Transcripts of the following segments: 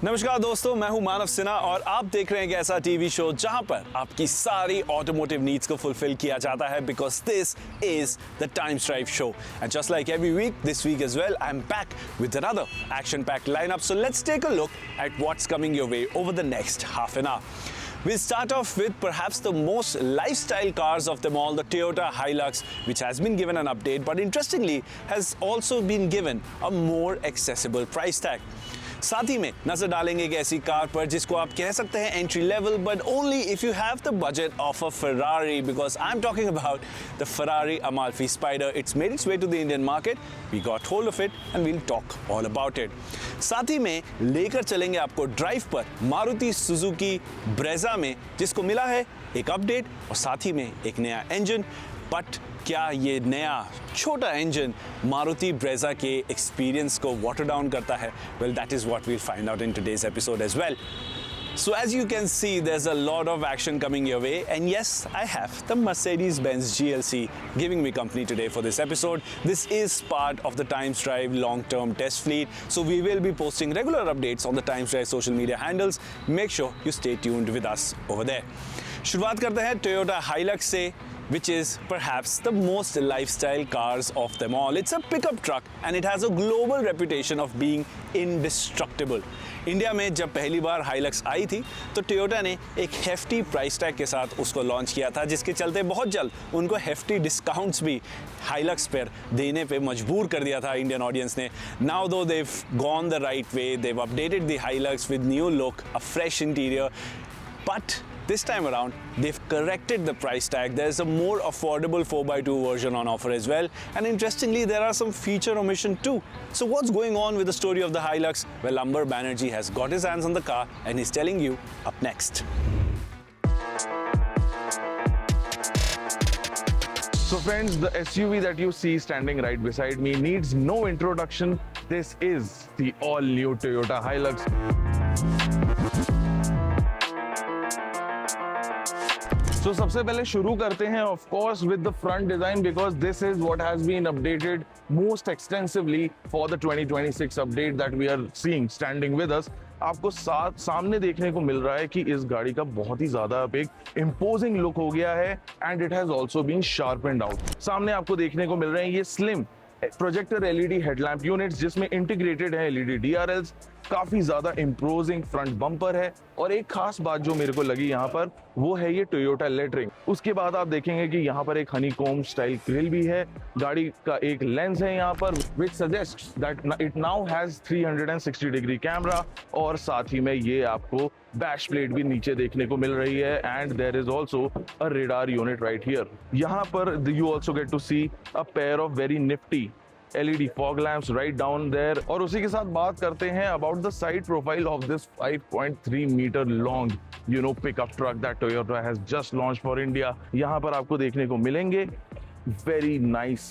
नमस्कार दोस्तों, मैं हूं मानव सिन्हा और आप देख रहे हैं एक ऐसा टीवी शो जहां पर आपकी सारी ऑटोमोटिव नीड्स को फुलफिल किया जाता है because this is the Times Drive show and just like every week this week as well I am back with another action packed lineup. So let's take a look at what's coming your way over the next half an hour. We'll start off with perhaps the most lifestyle cars of them all, the Toyota Hilux, which has been given an update, but interestingly has also been given a more accessible price tag. साथ ही में नजर डालेंगे एक ऐसी car पर जिसको आप कह सकते हैं entry level, but only if you have the budget of a Ferrari, because I'm talking about the Ferrari Amalfi Spider. It's made its way to the Indian market. We got hold of it and we'll talk all about it. साथ ही में लेकर चलेंगे आपको drive पर Maruti Suzuki Brezza में, जिसको मिला है एक अपडेट और साथ ही में एक नया इंजन. बट क्या ये नया छोटा इंजन मारुति ब्रेजा के एक्सपीरियंस को वाटर डाउन करता है? Well, that is what we'll find out in today's episode as well. So as you can see, there's a lot of action coming your way, and yes, I have the Mercedes-Benz GLC giving me company today for this episode. This is part of the Times Drive long-term test fleet, so we will be posting regular updates on the Times Drive social media handles. Make sure you stay tuned with us over there. शुरुआत करते हैं Toyota Hilux से, which is perhaps the most lifestyle cars of them all. It's a pickup truck and it has a global reputation of being indestructible. India में जब पहली बार Hilux आई थी तो Toyota ने एक हेफ्टी प्राइस टैग के साथ उसको लॉन्च किया था, जिसके चलते बहुत जल्द उनको हेफ्टी डिस्काउंट्स भी हाइलक्स पर देने पे मजबूर कर दिया था इंडियन ऑडियंस ने. Now though they've gone the right way, they've updated the Hilux with new look, a fresh interior, but this time around, they've corrected the price tag. There's a more affordable 4x2 version on offer as well. And interestingly, there are some feature omission too. So what's going on with the story of the Hilux? Well, Amber Banerjee has got his hands on the car and he's telling you up next. So friends, the SUV that you see standing right beside me needs no introduction. This is the all-new Toyota Hilux. तो सबसे पहले शुरू करते हैं of course with the front design, because this is what has been updated most extensively for the 2026 update that we are seeing standing with us. आपको सामने देखने को मिल रहा है कि इस गाड़ी का बहुत ही ज्यादा अब एक इम्पोजिंग लुक हो गया है and it has also been sharpened out. सामने आपको देखने को मिल रहे हैं ये slim projector LED headlamp units जिसमें इंटीग्रेटेड है एलईडी डीआरएल्स. काफी ज्यादा इम्पोजिंग फ्रंट बम्पर है और एक खास बात जो मेरे को लगी यहाँ पर वो है ये टोयोटा लेटरिंग. उसके बाद आप देखेंगे कि यहाँ पर एक हनीकॉम्ब स्टाइल ग्रिल भी है. गाड़ी का एक लेंस है यहाँ पर which suggests that it now has 360 degree camera और साथ ही में ये आपको बैश प्लेट भी नीचे देखने को मिल रही है and there is also a radar unit right here. यहाँ पर you also get to see a pair of very nifty LED fog lamps right down there. और उसी के साथ बात करते हैं about the side profile of this 5.3 meter long pickup truck that Toyota has just launched for India. यहाँ पर आपको देखने को मिलेंगे very nice,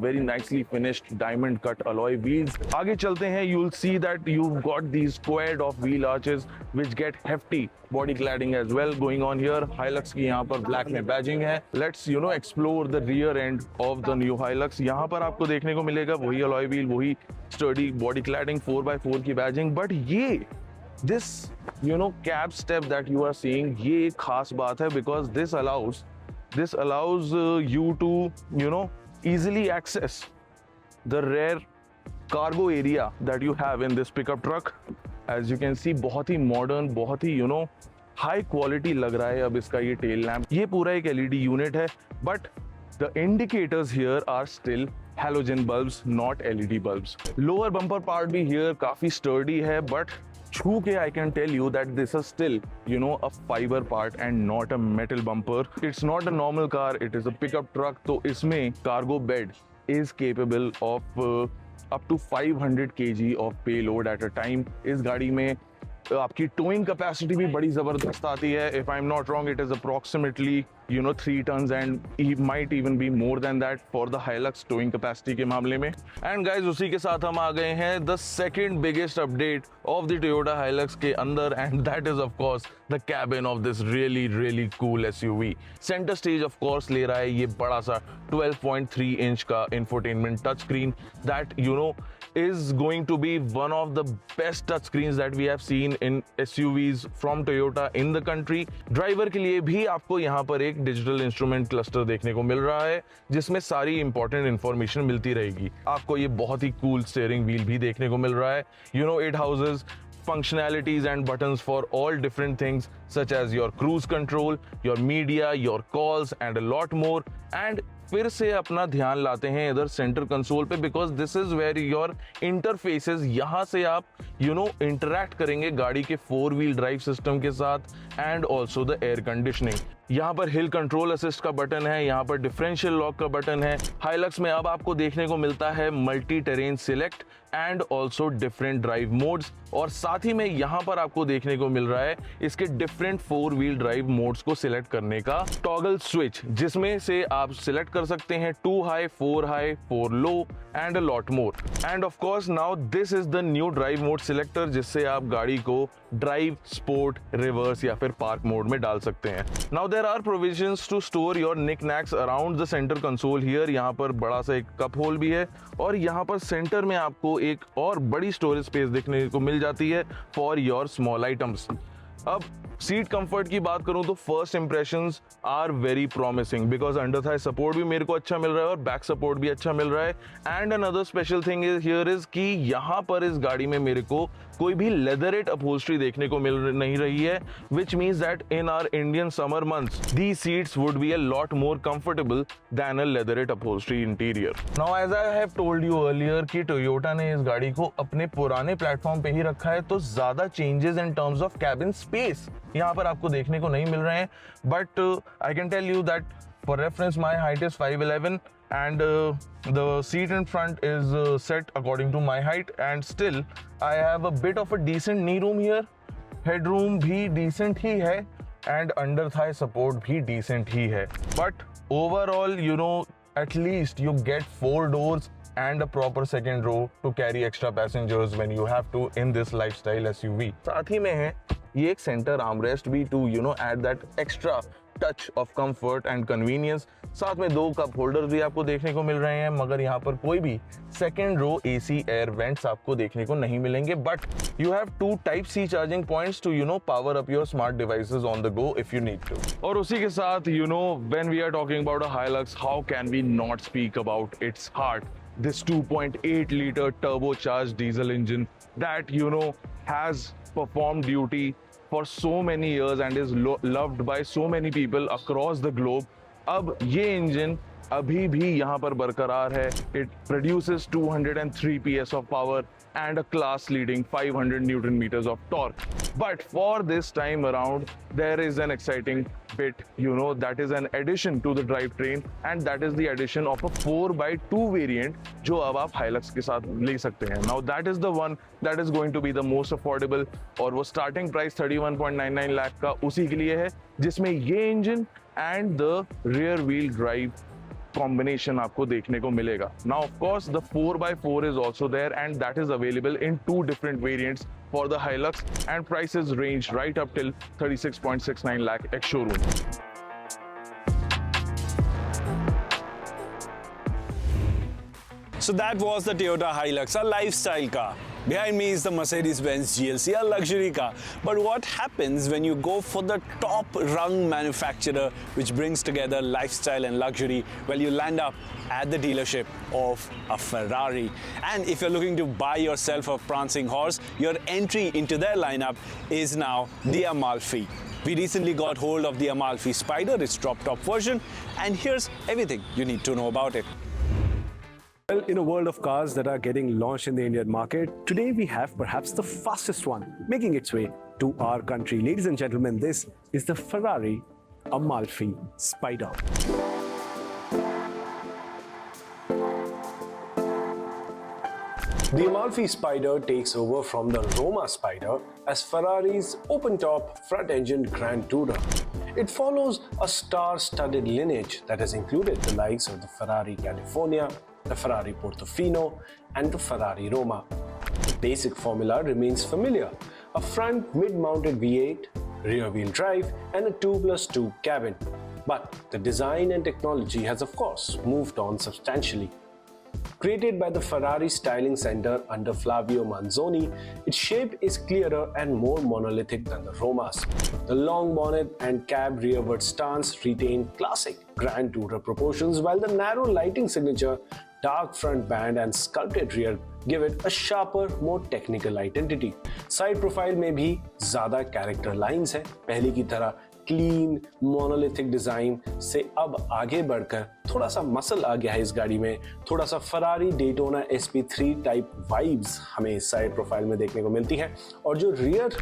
very nicely finished diamond cut alloy wheels. आगे चलते हैं, you'll see that you've got these squared off wheel arches which get hefty body cladding as well going on here. Hilux की यहाँ पर black में badging है. Let's explore the rear end of the new Hilux. यहाँ पर आपको देखने को मिलेगा वही alloy wheel, वही sturdy body cladding, 4x4 की badging. But ये this cab step that you are seeing, ये एक खास बात है because this allows you to easily access the rear cargo area that you have in this pickup truck. As you can see, बहुत ही modern, बहुत ही high quality लग रहा है अब इसका ये tail lamp. ये पूरा एक LED यूनिट है but the indicators here are still halogen bulbs, not LED bulbs. Lower bumper part भी here काफी sturdy है but छू के I can tell you that this is still a fiber part and not a metal bumper. It's not a normal car, it is a pickup truck. तो इसमें cargo bed is capable of up to 500 kg of payload at a time. इस गाड़ी में आपकी towing capacity भी बड़ी जबरदस्त आती है. If I'm not wrong, it is approximately 3 tons and it might even be more than that for the Hilux towing capacity के मामले में. And guys, उसी के साथ हम आ गए हैं the second biggest update of the Toyota Hilux के अंदर, and that is of course the cabin of this really cool SUV. Center stage of course ले रहा है ये बड़ा सा 12.3 inch का infotainment touch screen that is going to be one of the best touch screens that we have seen in SUVs from Toyota in the country. Driver के लिए भी आपको यहाँ पर एक डिजिटल इंस्ट्रूमेंट क्लस्टर देखने को मिल रहा है जिसमें सारी इंपॉर्टेंट इंफॉर्मेशन मिलती रहेगी. आपको ये बहुत ही कूल स्टीयरिंग व्हील भी देखने को मिल रहा है. You know, it houses functionalities and buttons for all different things such as your cruise control, your media, your calls and a lot more. And फिर से अपना ध्यान लाते हैं इधर सेंटर कंसोल पे because this is where your interfaces. यहाँ से आप इंटरैक्ट करेंगे गाड़ी के 4-wheel ड्राइव सिस्टम के साथ and also the air conditioning. यहाँ पर हिल कंट्रोल असिस्ट का बटन है, यहाँ पर डिफरेंशियल लॉक का बटन है. हाइलक्स में अब आपको देखने को मिलता है multi terrain select and also different drive modes और साथ ही में यहाँ पर आपको देखने को मिल रहा है इसके डिफरेंट 4-wheel ड्राइव मोड्स को सिलेक्ट करने का टॉगल स्विच जिसमें से आप सिलेक्ट कर सकते हैं 2 high, 4 high, 4 low and a lot more. End of course now this is the new drive mode selector जिससे आप गाड़ी को ड्राइव, स्पोर्ट, रिवर्स या फिर पार्क मोड में डाल सकते हैं. Now there are provisions to store your knickknacks around the centre console here. यहाँ पर बड़ा सा एक कप होल भी है और यहाँ पर सेंटर में आपको एक और बड़ी स्टोरेज स्पेस देखने को मिल जाती है फॉर योर स्मॉल आइटम्स. अब सीट कंफर्ट की बात करूं तो first impressions are very promising because under thigh support भी मेरे को अच्छा मिल रहा है और बैक सपोर्ट भी अच्छा मिल रहा है. And another special thing is here is कि यहाँ पर इस गाड़ी में मेरे को कोई भी लेदरेट अपहोल्स्ट्री देखने को मिल नहीं रही है which means that in our Indian summer months the seats would be a lot more comfortable than a leatherette upholstery interior. Now as I have told you earlier कि टोयोटा ने इस गाड़ी को अपने पुराने प्लेटफॉर्म पे ही रखा है तो ज्यादा changes in terms of cabin space यहाँ पर आपको देखने को नहीं मिल रहे हैं. But I can tell you that for reference my height is 5'11" and the seat in front is set according to my height and still I have a bit of a decent knee room here. Headroom भी decent ही है and under thigh support भी decent ही है. But overall, you know, at least you get 4 doors and a proper second row to carry extra passengers when you have to in this lifestyle SUV. साथ ही में है ये एक center armrest भी to add that extra touch of comfort and convenience. साथ में 2 cup holders भी आपको देखने को मिल रहे हैं मगर यहाँ पर कोई भी second row AC air vents आपको देखने को नहीं मिलेंगे. But you have 2 Type-C charging points to power up your smart devices on the go if you need to. और उसी के साथ when we are talking about a Hilux how can we not speak about its heart. This 2.8-liter turbocharged diesel engine that has performed duty for so many years and is loved by so many people across the globe. अब ये engine अभी भी यहाँ पर बरकरार है. It produces 203 PS of power and a class leading 500 Newton meters of torque. But for this time around, there is an exciting bit, that is an addition to the drivetrain and that is the addition of a 4x2 variant जो अब आप Hilux के साथ ले सकते हैं. Now that is the one that is going to be the most affordable और वो starting price 31.99 lakh का उसी के लिए है जिसमें ये engine and the rear wheel drive combination आपको देखने को मिलेगा. Now of course the 4x4 is also there and that is available in 2 different variants for the Hilux and prices range right up till 36.69 lakh ex showroom. So that was the Toyota Hilux, a lifestyle car. Behind me is the Mercedes-Benz GLC, a luxury car. But what happens when you go for the top-rung manufacturer which brings together lifestyle and luxury? Well, you land up at the dealership of a Ferrari. And if you're looking to buy yourself a prancing horse, your entry into their lineup is now the Amalfi. We recently got hold of the Amalfi Spider, its drop-top version, and here's everything you need to know about it. Well, in a world of cars that are getting launched in the Indian market, today we have perhaps the fastest one making its way to our country. Ladies and gentlemen, this is the Ferrari Amalfi Spider. The Amalfi Spider takes over from the Roma Spider as Ferrari's open-top front-engine Grand Tourer. It follows a star-studded lineage that has included the likes of the Ferrari California, the Ferrari Portofino and the Ferrari Roma. The basic formula remains familiar: a front mid-mounted V8, rear-wheel drive and a 2+2 cabin. But the design and technology has of course moved on substantially. Created by the Ferrari Styling Center under Flavio Manzoni, its shape is clearer and more monolithic than the Roma's. The long bonnet and cab rearward stance retain classic Grand Tourer proportions, while the narrow lighting signature, dark front band and sculpted rear give it a sharper, more technical identity. Side profile में भी ज़्यादा character lines है. पहले की तरह clean monolithic design से अब आगे बढ़कर थोड़ा सा मसल आ गया है इस गाड़ी में. थोड़ा सा Ferrari Daytona SP3 type vibes हमें इस साइड प्रोफाइल में देखने को मिलती है. और जो रियर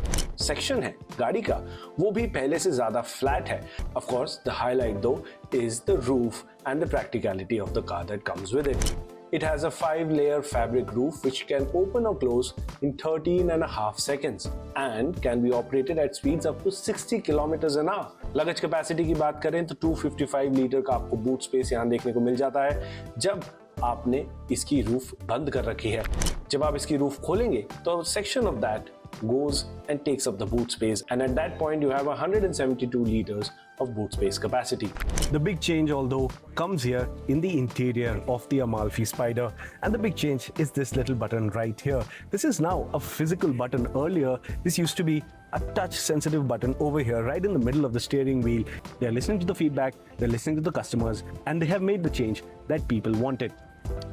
सेक्शन है गाड़ी का वो भी पहले से ज्यादा फ्लैट है. ऑफ कोर्स द हाईलाइट दो is the roof and the practicality of the car that comes with it. It has a 5-layer fabric roof which can open or close in 13.5 seconds and can be operated at speeds up to 60 km an hour. Luggage capacity की बात करें तो 255 litre का आपको boot space यहाँ देखने को मिल जाता है जब आपने इसकी रूफ बंद कर रखी है. जब आप इसकी रूफ खोलेंगे तो section of that goes and takes up the boot space, and at that point you have 172 liters of boot space capacity. The big change, although, comes here in the interior of the Amalfi Spider, and the big change is this little button right here. This is now a physical button. Earlier, this used to be a touch-sensitive button over here, right in the middle of the steering wheel. They're listening to the feedback, they're listening to the customers, and they have made the change that people wanted.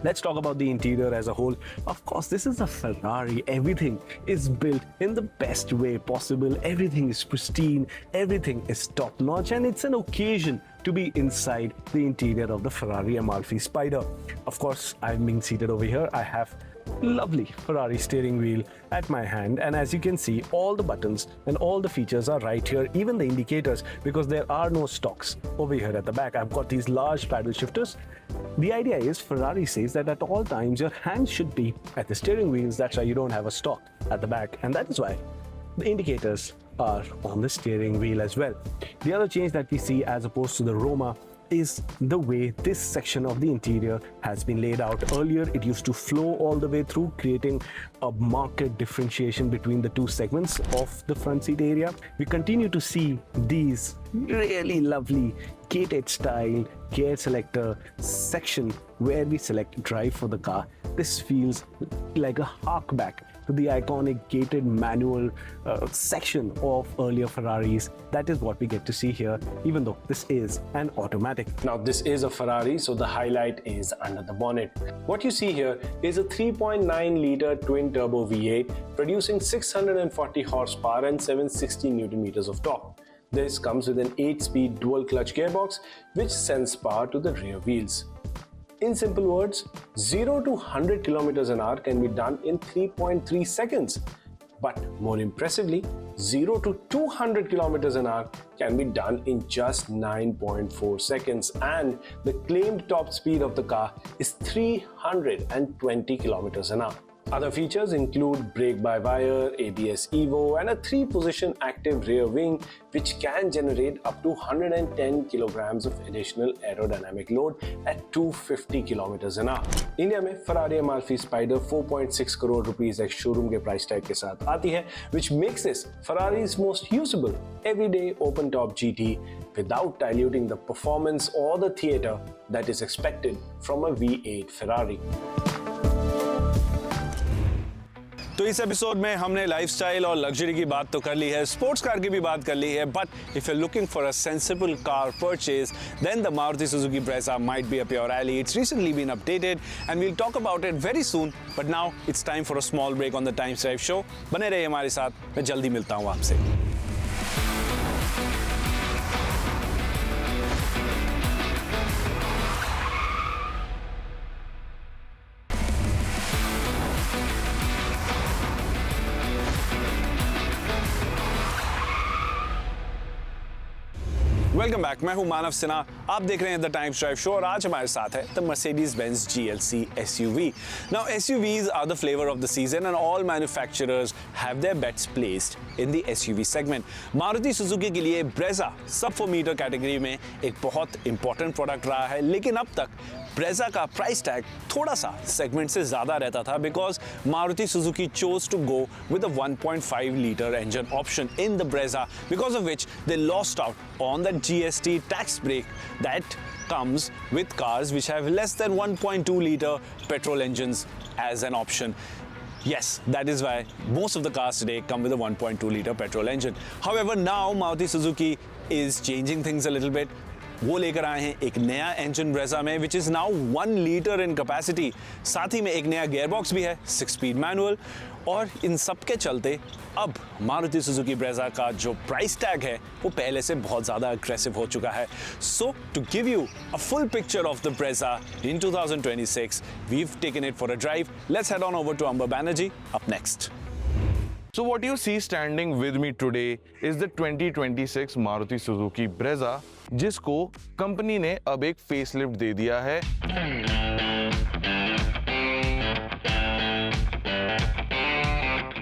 Let's talk about the interior as a whole. Of course, this is a Ferrari. Everything is built in the best way possible. Everything is pristine. Everything is top-notch, and it's an occasion to be inside the interior of the Ferrari Amalfi Spider. Of course, I'm being seated over here. I have lovely Ferrari steering wheel at my hand, and as you can see, all the buttons and all the features are right here, even the indicators, because there are no stocks over here at the back. I've got these large paddle shifters. The idea is Ferrari says that at all times your hands should be at the steering wheels. That's why you don't have a stock at the back, and that is why the indicators are on the steering wheel as well. The other change that we see as opposed to the Roma is the way this section of the interior has been laid out. Earlier, it used to flow all the way through, creating a marked differentiation between the two segments of the front seat area. We continue to see these really lovely gated style gear selector section where we select drive for the car. This feels like a hark back to the iconic gated manual section of earlier Ferraris. That is what we get to see here, even though this is an automatic. Now this is a Ferrari, so the highlight is under the bonnet. What you see here is a 3.9 liter twin turbo V8 producing 640 horsepower and 760 Newton meters of torque. This comes with an 8-speed dual clutch gearbox which sends power to the rear wheels. In simple words, 0 to 100 km an hour can be done in 3.3 seconds. But more impressively, 0 to 200 km an hour can be done in just 9.4 seconds, and the claimed top speed of the car is 320 km an hour. Other features include brake-by-wire, ABS Evo, and a 3-position active rear wing which can generate up to 110 kilograms of additional aerodynamic load at 250 kilometers an hour. India में Ferrari Amalfi Spider 4.6 crore rupees ex showroom के price tag के साथ आती है, which makes this Ferrari's most usable everyday open-top GT without diluting the performance or the theater that is expected from a V8 Ferrari. तो इस episode में हमने lifestyle और लग्जरी की बात तो कर ली है, स्पोर्ट्स कार की भी बात कर ली है, but if you are looking for a sensible car purchase then the Maruti Suzuki Brezza might be a pure rally. It's recently been updated and we'll talk about it very soon, but now it's time for a small break on the Times Drive show. बने रहिए हमारे साथ, मैं जल्दी मिलता हूँ आपसे. Welcome back. मैं हूं मानव सिन्हा, आप देख रहे हैं द टाइम्स ड्राइव शो और आज हमारे साथ है the Mercedes-Benz GLC SUV. Now SUVs are the flavor of the season and all manufacturers have their bets placed in the SUV segment. Maruti Suzuki के लिए ब्रेजा सब 4 मीटर कैटेगरी में एक बहुत इंपॉर्टेंट प्रोडक्ट रहा है, लेकिन अब तक ब्रेजा का प्राइस टैग थोड़ा सा सेगमेंट से ज्यादा रहता था because Maruti Suzuki chose to go with a 1.5 liter engine option in the Brezza, because of which they lost out on that GST tax break that comes with cars which have less than 1.2 liter petrol engines as an option. Yes, that is why most of the cars today come with a 1.2 liter petrol engine. However, now Maruti Suzuki is changing things a little bit. वो लेकर आए हैं एक नया engine Brezza में which is now 1 litre in capacity. साथ ही में एक नया गियरबॉक्स भी है, 6 स्पीड मैनुअल. और इन सब के चलते अब मारुति सुजुकी ब्रेजा का जो प्राइस टैग है वो पहले से बहुत ज़्यादा अग्रेसिव हो चुका है. So to give you a full picture of the Brezza in 2026 we've taken it for a drive. Let's head on over to Amber Banerjee up next. So what you see standing with me today is the 2026 Maruti Suzuki Brezza, जिसको company ने अब एक facelift दे दिया है.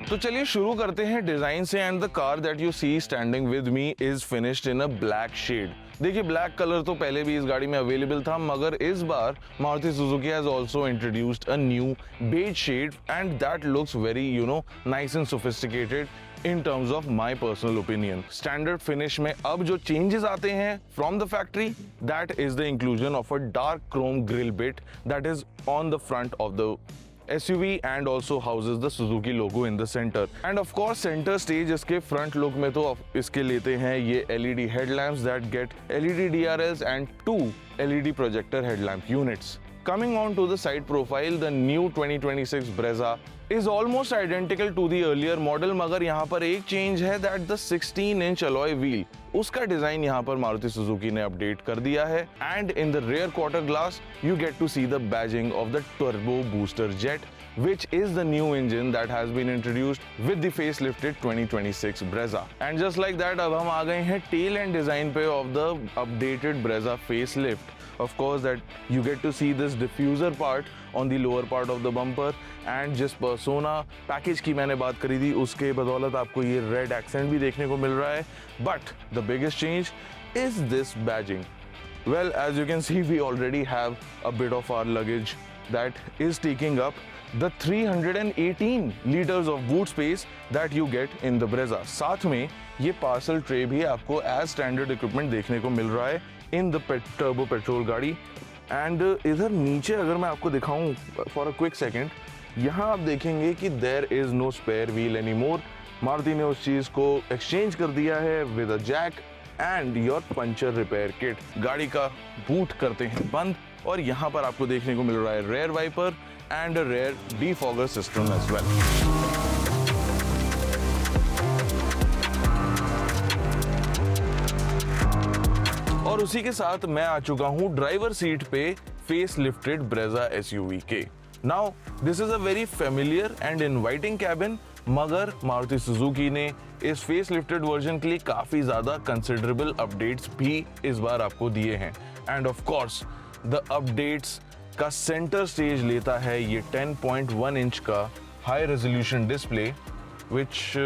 तो चलिए शुरू करते हैं डिजाइन से. And the car that you see standing with me is finished in a black shade. देखिए, ब्लैक कलर तो पहले भी इस गाड़ी में अवेलेबल था, मगर इस बार Maruti Suzuki has also introduced a new beige shade and that looks very nice and sophisticated in terms of my personal opinion. Standard finish में अब जो changes आते हैं from the factory, that is the inclusion of a dark chrome grille bit that is on the front of the SUV and also houses the Suzuki logo in the center. And of course center stage इसके front look में तो इसके लेते हैं ये LED headlamps that get LED DRLs and 2 LED projector headlamp units. Coming on to the side profile, the new 2026 Brezza is almost identical to the earlier model, मगर यहाँ पर एक change है that the 16-inch alloy wheel, उसका design यहाँ पर Maruti Suzuki ने update कर दिया है. And in the rear quarter glass, you get to see the badging of the turbo booster jet, which is the new engine that has been introduced with the facelifted 2026 Brezza. And just like that, अब हम आ गए हैं tail end design पे of the updated Brezza facelift. Of course that you get to see this diffuser part on the lower part of the bumper, and जिस persona package की मैंने बात करी थी उसके बदौलत आपको ये red accent भी देखने को मिल रहा है. But the biggest change is this badging. Well, as you can see, we already have a bit of our luggage that is taking up the 318 liters of boot space that you get in the Brezza. साथ में ये parcel tray भी आपको as standard equipment देखने को मिल रहा है in the turbo petrol गाड़ी. And इधर नीचे अगर मैं आपको दिखाऊं for a quick second, यहाँ आप देखेंगे कि there is no spare wheel anymore. Maruti ने उस चीज को exchange कर दिया है with a jack and your puncture repair kit. गाड़ी का बूट करते हैं बंद और यहाँ पर आपको देखने को मिल रहा है rear wiper and a rear defogger system as well. और उसी के साथ मैं आ चुका हूं ड्राइवर सीट पे फेस लिफ्टेड ब्रेजा SUV के. Now this is a very familiar and inviting cabin, मगर मारुति सुजुकी ने इस फेस लिफ्टेड वर्जन के लिए काफी ज्यादा कंसिडरेबल अपडेट्स भी इस बार आपको दिए हैं. End of course the updates का सेंटर स्टेज लेता है ये 10.1 इंच का high resolution display which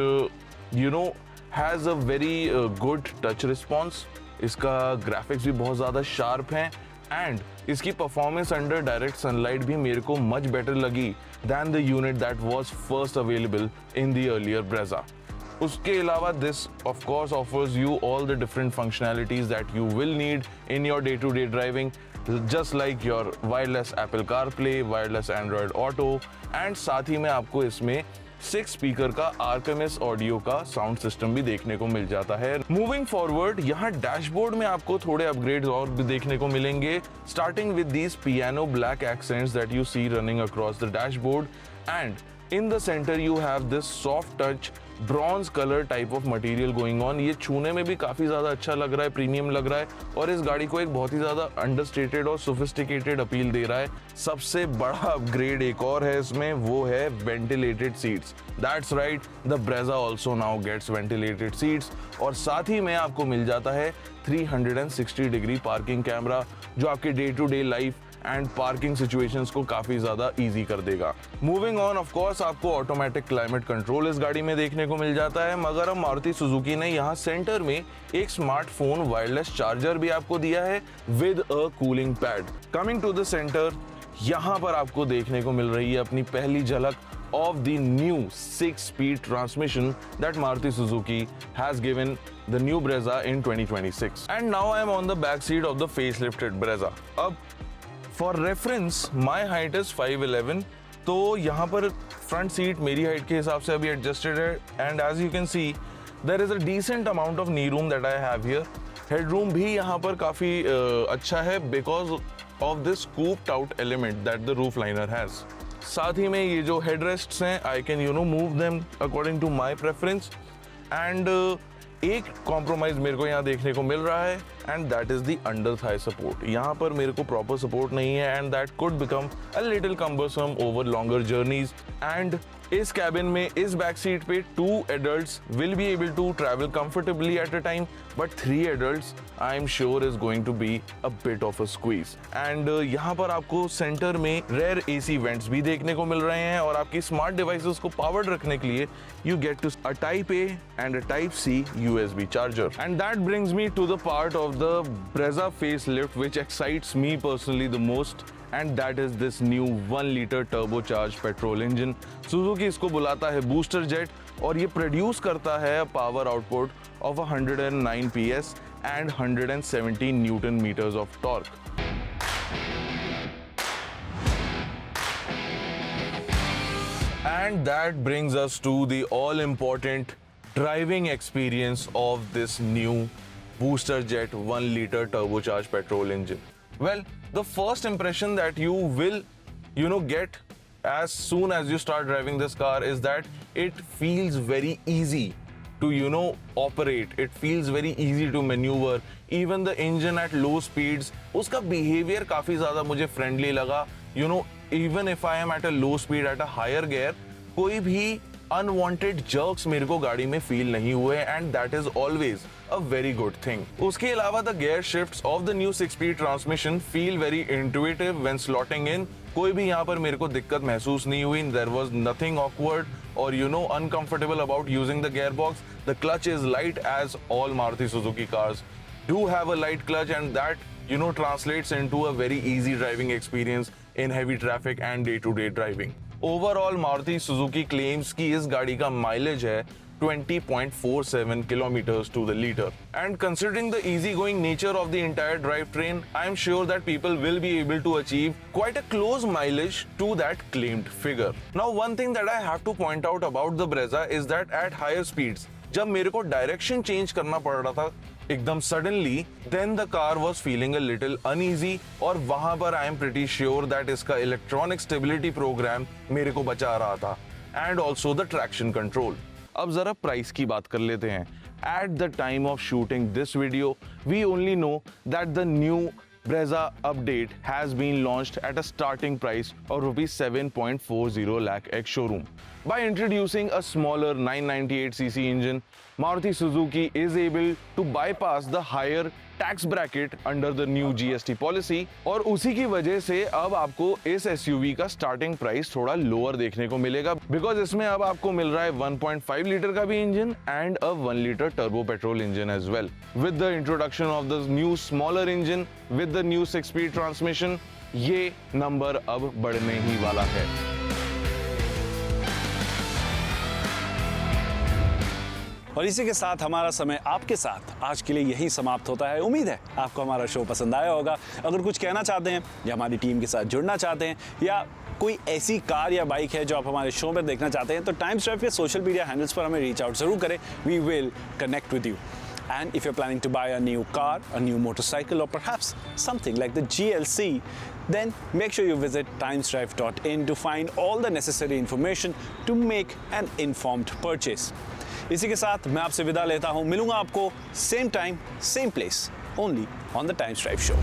has a very good touch response. इसका ग्राफिक्स भी बहुत ज़्यादा शार्प हैं एंड इसकी परफॉर्मेंस अंडर डायरेक्ट सनलाइट भी मेरे को मच बेटर लगी than the unit that was first available in the earlier Brezza. उसके अलावा this of course offers you all the different functionalities that you will need in your day to day driving, just like your wireless Apple CarPlay, wireless Android Auto, and साथ ही में आपको इसमें 6 speaker का RMS audio का sound system भी देखने को मिल जाता है. मूविंग फॉरवर्ड, यहाँ डैशबोर्ड में आपको थोड़े अपग्रेड्स और भी देखने को मिलेंगे, starting with these piano black accents that you see running across the dashboard. And in the center you have this soft touch bronze color type of material going on. ये छूने में भी काफी ज्यादा अच्छा लग रहा है, प्रीमियम लग रहा है और इस गाड़ी को एक बहुत ही ज्यादा अंडरस्टेटेड और सोफिस्टिकेटेड अपील दे रहा है. सबसे बड़ा अपग्रेड एक और है इसमें, वो है ventilated seats. That's right, the Brezza also now gets ventilated seats और साथ ही में आपको मिल जाता है 360 डिग्री पार्किंग कैमरा जो आपके day to day life and parking situations को काफी ज्यादा इजी कर देगा. मूविंग ऑन, ऑफ कोर्स आपको ऑटोमेटिक क्लाइमेट कंट्रोल इस गाड़ी में देखने को मिल जाता है, मगर अब मारुति सुजुकी ने यहाँ सेंटर में एक स्मार्टफोन वायरलेस चार्जर भी आपको दिया है with a cooling pad. Coming to the centre, यहाँ पर आपको देखने को मिल रही है अपनी पहली झलक of the new 6-speed transmission that Maruti Suzuki has given the new Brezza in 2026. And now I am on the back seat of the facelifted Brezza. अब for reference, my height is 5'11", तो यहाँ पर front seat मेरी height के हिसाब से अभी adjusted है, and as you can see, there is a decent amount of knee room that I have here. Headroom भी यहाँ पर काफ़ी अच्छा है because of this scooped out element that the roof liner has. साथ ही में ये जो हेडरेस्ट्स हैं I can move them according to my preference. And एक कॉम्प्रोमाइज मेरे को यहाँ देखने को मिल रहा है and that is the under thigh support. यहाँ पर मेरे को प्रॉपर सपोर्ट नहीं है and that could become a little cumbersome over longer journeys. And इस कैबिन में इस बैक सीट पे 2 adults will be able to travel comfortably at a time, but 3 adults I am sure is going to be a bit of a squeeze. And यहाँ पर आपको centre में rare AC vents भी देखने को मिल रहे हैं और आपकी स्मार्ट डिवाइसेस को पावर्ड रखने के लिए you get to a Type A and a Type C USB charger. And that brings me to the part of the Brezza facelift which excites me personally the most. And that is this new 1-liter turbocharged petrol engine. Suzuki इसको बुलाता है booster jet और ये produce करता है power output of 109 PS and 117 newton metres of torque. And that brings us to the all-important driving experience of this new booster jet 1-liter turbocharged petrol engine. Well, the first impression that you will, get as soon as you start driving this car is that it feels very easy to, operate. It feels very easy to maneuver. Even the engine at low speeds, उसका behavior काफी ज़्यादा मुझे friendly लगा. Even if I am at a low speed at a higher gear, कोई भी unwanted jerks मेरे को गाड़ी में feel नहीं हुए and that is always a very good thing. उसके अलावा the gear shifts of the new 6-speed transmission feel very intuitive when slotting in. कोई भी यहाँ पर मेरे को दिक्कत महसूस नहीं हुई. There was nothing awkward or uncomfortable about using the gearbox. The clutch is light as all Maruti Suzuki cars do have a light clutch and that translates into a very easy driving experience in heavy traffic and day-to-day driving. Overall Maruti Suzuki claims कि इस गाड़ी का mileage है 20.47 kilometers to the liter. And considering the easygoing nature of the entire drivetrain, I am sure that people will be able to achieve quite a close mileage to that claimed figure. Now, one thing that I have to point out about the Brezza is that at higher speeds, जब मेरे को direction change करना पड़ रहा था एकदम suddenly, then the car was feeling a little uneasy और वहां पर I am pretty sure that इसका इलेक्ट्रॉनिक स्टेबिलिटी प्रोग्राम मेरे को बचा रहा था and also the traction control. अब जरा प्राइस की बात कर लेते हैं. At the time of shooting this video we only know that the new Brezza update has been launched at a starting price of rupees 7.40 lakh ex-showroom. By introducing a smaller 998cc engine, Maruti Suzuki is able to bypass the higher tax bracket under the new GST policy और उसी की वजह से अब आपको इस SUV का starting price थोड़ा lower देखने को मिलेगा because इसमें अब आपको मिल रहा है 1.5 लीटर का भी engine and a 1 liter turbo petrol engine as well. With the introduction of the new smaller engine with the new 6-speed transmission, ये नंबर अब बढ़ने ही वाला है. और इसी के साथ हमारा समय आपके साथ आज के लिए यही समाप्त होता है. उम्मीद है आपको हमारा शो पसंद आया होगा. अगर कुछ कहना चाहते हैं या हमारी टीम के साथ जुड़ना चाहते हैं या कोई ऐसी कार या बाइक है जो आप हमारे शो में देखना चाहते हैं तो टाइम्स ड्राइव के सोशल मीडिया हैंडल्स पर हमें रीच आउट जरूर करें. We will connect with you. And if you're planning to buy a new car, a new motorcycle, or perhaps something like the GLC, then make sure you visit timesdrive.in to find all the necessary information to make an informed purchase. इसी के साथ मैं आपसे विदा लेता हूं. मिलूंगा आपको same time same place only on the Times Drive show.